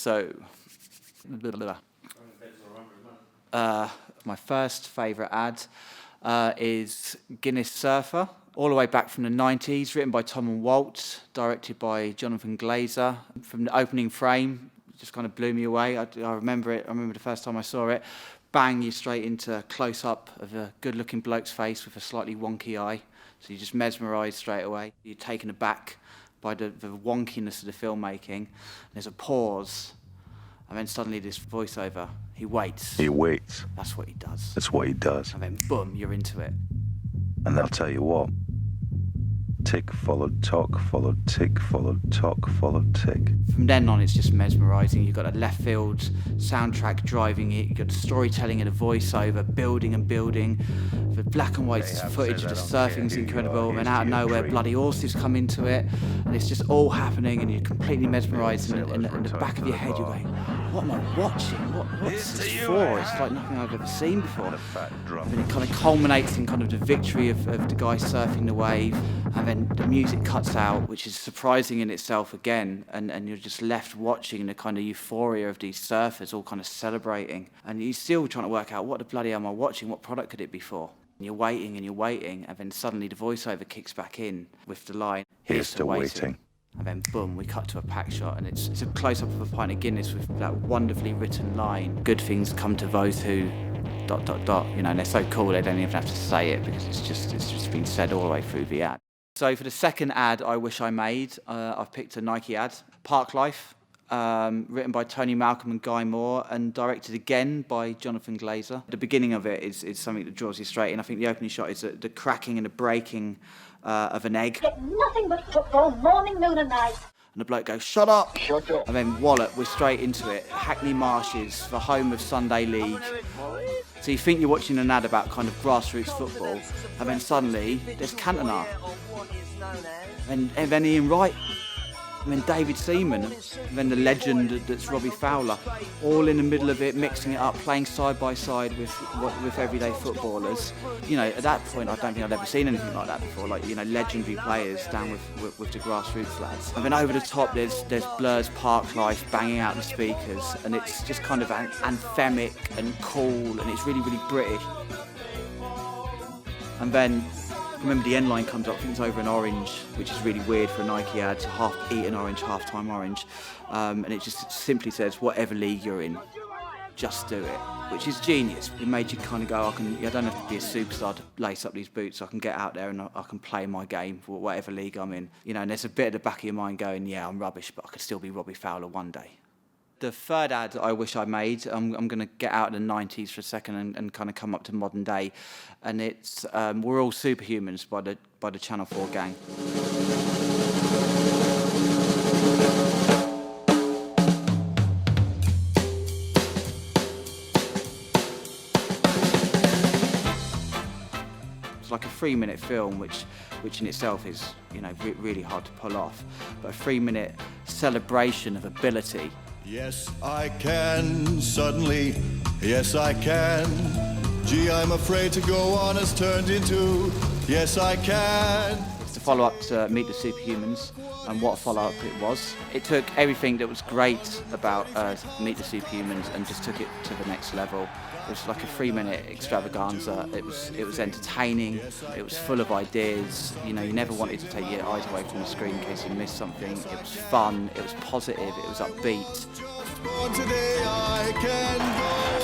So, my first favourite ad is Guinness Surfer, all the way back from the 90s, written by Tom and Walt, directed by Jonathan Glazer. From the opening frame, it just kind of blew me away. I remember it. I remember the first time I saw it. Bang, you straight into close-up of a good-looking bloke's face with a slightly wonky eye. So you're just mesmerised straight away. You're taken aback by the wonkiness of the filmmaking. There's a pause, and then suddenly this voiceover. He waits. He waits. That's what he does. That's what he does. And then boom, you're into it. And I'll tell you what. Tick followed tock, followed tick, followed tock, followed tick. From then on, it's just mesmerising. You've got a left field soundtrack driving it. You've got the storytelling and the voiceover, building and building. The black and white footage of the surfing is incredible. And out of nowhere, bloody horses come into it. And it's just all happening, and you're completely mesmerised. And in the back of your head, you're going, what am I watching? What's this for? It's like nothing I've ever seen before. And then it kind of culminates in kind of the victory of the guy surfing the wave. And then the music cuts out, which is surprising in itself again, and you're just left watching the kind of euphoria of these surfers all kind of celebrating, and you're still trying to work out what the bloody hell am I watching, what product could it be for? And you're waiting, and then suddenly the voiceover kicks back in with the line, Here's to waiting. And then boom, we cut to a pack shot, and it's a close-up of a pint of Guinness with that wonderfully written line, good things come to those who... ... You know, and they're so cool they don't even have to say it because it's just been said all the way through the ad. So for the second ad I wish I made, I've picked a Nike ad, Park Life, written by Tony Malcolm and Guy Moore and directed again by Jonathan Glazer. The beginning of it is something that draws you straight in. I think the opening shot is the cracking and the breaking of an egg. Get nothing but football, morning, noon and night. And the bloke goes, shut up! Shut up. And then wallop, we're straight into it. Hackney Marshes, the home of Sunday League. So you think you're watching an ad about kind of grassroots football, and then suddenly there's Cantona, and then Ian Wright, and then David Seaman, and then the legend that's Robbie Fowler, all in the middle of it, mixing it up, playing side by side with everyday footballers. You know, at that point, I don't think I'd ever seen anything like that before. Like, you know, legendary players down with the grassroots lads. And then over the top, there's Blur's Park Life banging out the speakers, and it's just kind of anthemic and cool, and it's really, really British. And then, remember the end line comes up, I think it's over an orange, which is really weird for a Nike ad, half eaten orange, half time orange. And it just simply says, whatever league you're in, just do it, which is genius. It made you kind of go, I don't have to be a superstar to lace up these boots. I can get out there and I can play my game for whatever league I'm in. You know, and there's a bit at the back of your mind going, yeah, I'm rubbish, but I could still be Robbie Fowler one day. The third ad I wish I made, I'm going to get out of the 90s for a second and kind of come up to modern day. And it's We're All Superhumans by the Channel 4 gang. It's like a 3-minute film, which in itself is, you know, really hard to pull off. But a 3-minute celebration of ability. Yes, I can, suddenly, yes, I can. Gee, I'm afraid to go on has turned into, yes, I can. It's the follow-up to Meet the Superhumans, and what a follow-up it was. It took everything that was great about Meet the Superhumans and just took it to the next level. It was like a 3-minute extravaganza. It was entertaining. It was full of ideas. You know, you never wanted to take your eyes away from the screen in case you missed something. It was fun. It was positive. It was upbeat. Today I can go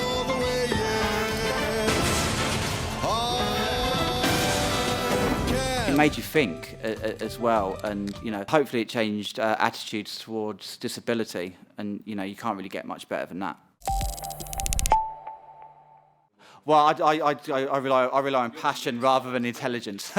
all the way, yes. It made you think as well, and you know, hopefully it changed attitudes towards disability. And you know, you can't really get much better than that. Well, I rely on passion rather than intelligence.